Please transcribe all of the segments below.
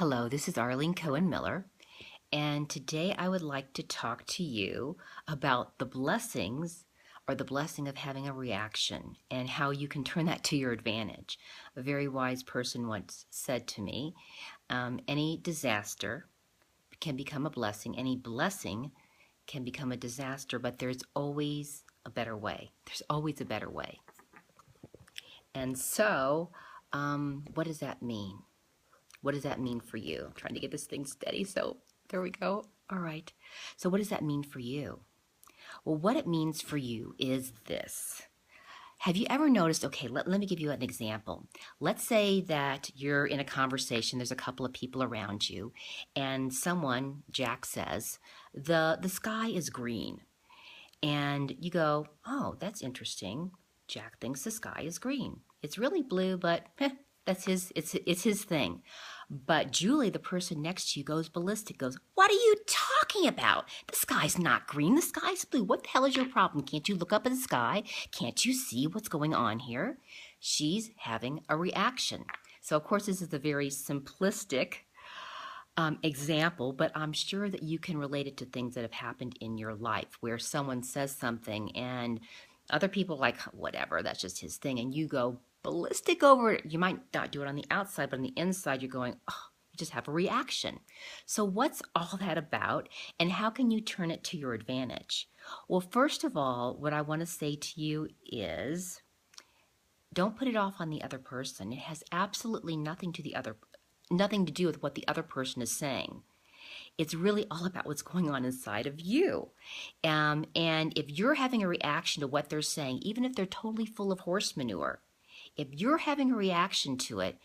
Hello, this is Arlene-Cohen-Miller, and today I would like to talk to you about the blessings or the blessing of having a reaction and how you can turn that to your advantage. A very wise person once said to me, any disaster can become a blessing, any blessing can become a disaster, but there's always a better way. There's always a better way. And so, what does that mean? What does that mean for you? I'm trying to get this thing steady, so there we go. All right. So what does that mean for you? Well, what it means for you is this. Have you ever noticed, okay, let me give you an example. Let's say that you're in a conversation, there's a couple of people around you, and someone, Jack, says, the sky is green. And you go, oh, that's interesting. Jack thinks the sky is green. It's really blue, but that's it's his thing. But Julie, the person next to you, goes ballistic, goes, what are you talking about? The sky's not green, the sky's blue. What the hell is your problem? Can't you look up at the sky? Can't you see what's going on here? She's having a reaction. So of course this is a very simplistic example, but I'm sure that you can relate it to things that have happened in your life where someone says something and other people are like, whatever, that's just his thing. And you go ballistic over it. You might not do it on the outside, but on the inside, you're going, oh, you just have a reaction. So what's all that about? And how can you turn it to your advantage? Well, first of all, what I want to say to you is don't put it off on the other person. It has absolutely nothing to do with what the other person is saying. It's really all about what's going on inside of you. And if you're having a reaction to what they're saying, even if they're totally full of horse manure, if you're having a reaction to it,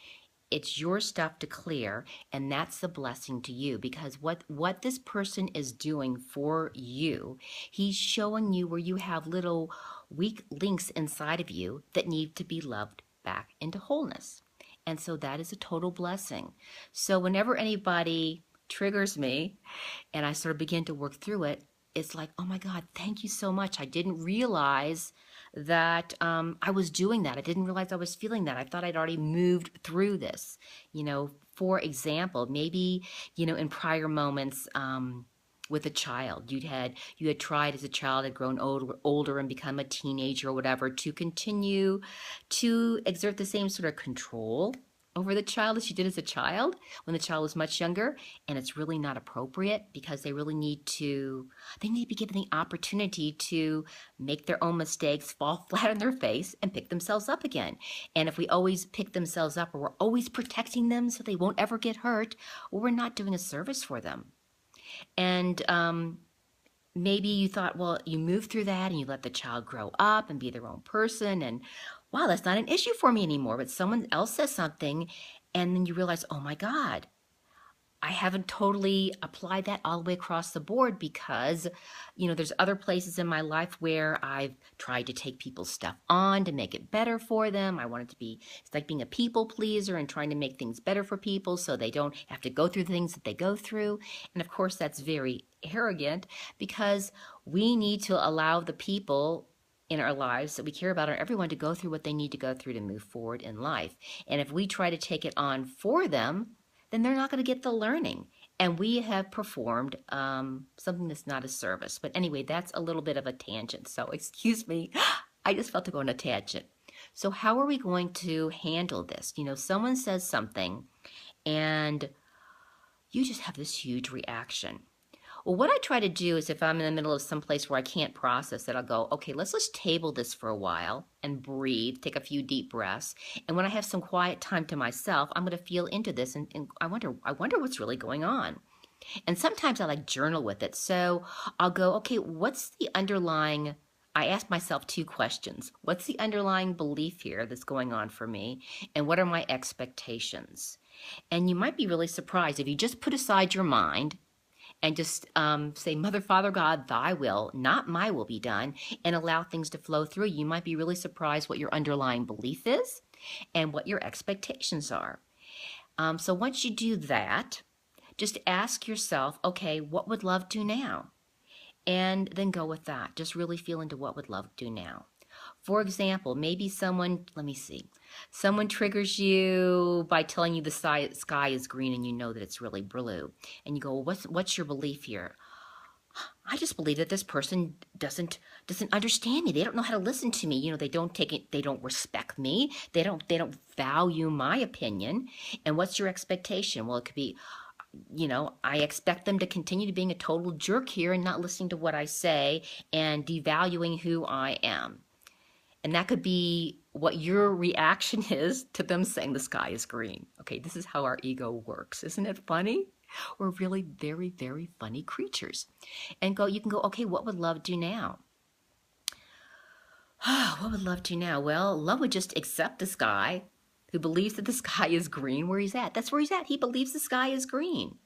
it's your stuff to clear, and that's the blessing to you, because what this person is doing for you, he's showing you where you have little weak links inside of you that need to be loved back into wholeness. And so that is a total blessing. So whenever anybody triggers me and I sort of begin to work through it, it's like, oh my God, thank you so much. I didn't realize that I was doing that. I didn't realize I was feeling that. I thought I'd already moved through this. For example, maybe, in prior moments, with a child. You had tried as a child, had grown older and become a teenager or whatever, to continue to exert the same sort of control over the child as you did as a child when the child was much younger. And it's really not appropriate, because they really need to be given the opportunity to make their own mistakes, fall flat on their face, and pick themselves up again. And if we always pick themselves up, or we're always protecting them so they won't ever get hurt, well, we're not doing a service for them. And maybe you thought, well, you moved through that and you let the child grow up and be their own person, and wow, that's not an issue for me anymore. But someone else says something, and then you realize, oh my God, I haven't totally applied that all the way across the board, because, there's other places in my life where I've tried to take people's stuff on to make it better for them. I want it to be, it's like being a people pleaser and trying to make things better for people so they don't have to go through the things that they go through. And of course, that's very arrogant, because we need to allow the people in our lives that we care about, or everyone, to go through what they need to go through to move forward in life. And if we try to take it on for them, then they're not going to get the learning. And we have performed something that's not a service. But anyway, that's a little bit of a tangent. So excuse me, I just felt to go on a tangent. So how are we going to handle this? Someone says something and you just have this huge reaction. Well, what I try to do is, if I'm in the middle of some place where I can't process it, I'll go, okay, let's just table this for a while and breathe, take a few deep breaths. And when I have some quiet time to myself, I'm going to feel into this, and I wonder what's really going on. And sometimes I like journal with it. So I'll go, okay, what's the underlying, I ask myself two questions. What's the underlying belief here that's going on for me? And what are my expectations? And you might be really surprised if you just put aside your mind and just say, Mother, Father, God, thy will, not my will, be done, and allow things to flow through. You might be really surprised what your underlying belief is and what your expectations are. So once you do that, just ask yourself, okay, what would love do now? And then go with that. Just really feel into what would love do now. For example, maybe someone, let me see, someone triggers you by telling you the sky is green and you know that it's really blue. And you go, well, what's your belief here? I just believe that this person doesn't understand me. They don't know how to listen to me. You know, they don't take it, they don't respect me. They don't value my opinion. And what's your expectation? Well, it could be, you know, I expect them to continue to being a total jerk here and not listening to what I say and devaluing who I am. And that could be what your reaction is to them saying the sky is green. Okay, this is how our ego works. Isn't it funny? We're really very, very funny creatures. And you can go, okay, what would love do now? What would love do now? Well, love would just accept this guy who believes that the sky is green where he's at. That's where he's at. He believes the sky is green.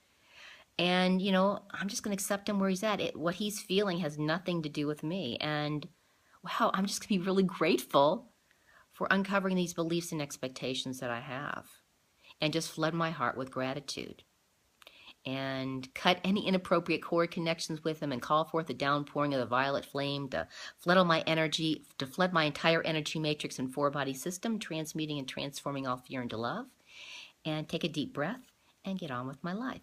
And, you know, I'm just going to accept him where he's at. What he's feeling has nothing to do with me. And, wow, I'm just going to be really grateful for uncovering these beliefs and expectations that I have. And just flood my heart with gratitude. And cut any inappropriate cord connections with him and call forth the downpouring of the violet flame to flood all my energy, to flood my entire energy matrix and four-body system, transmuting and transforming all fear into love. And take a deep breath and get on with my life.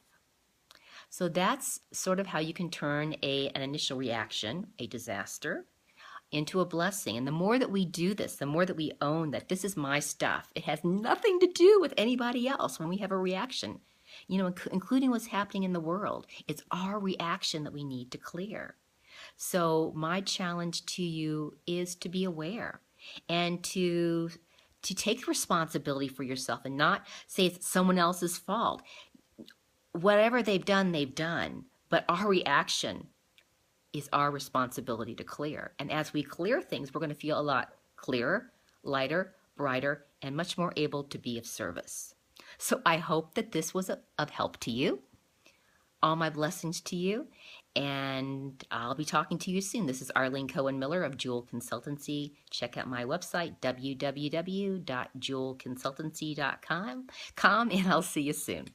So that's sort of how you can turn an initial reaction, a disaster, into a blessing. And the more that we do this, the more that we own that this is my stuff. It has nothing to do with anybody else when we have a reaction, you know, including what's happening in the world. It's our reaction that we need to clear. So my challenge to you is to be aware and to take responsibility for yourself and not say it's someone else's fault. Whatever they've done. But our reaction is our responsibility to clear. And as we clear things, we're going to feel a lot clearer, lighter, brighter, and much more able to be of service. So I hope that this was of help to you. All my blessings to you. And I'll be talking to you soon. This is Arlene Cohen-Miller of Jewel Consultancy. Check out my website, www.jewelconsultancy.com, and I'll see you soon.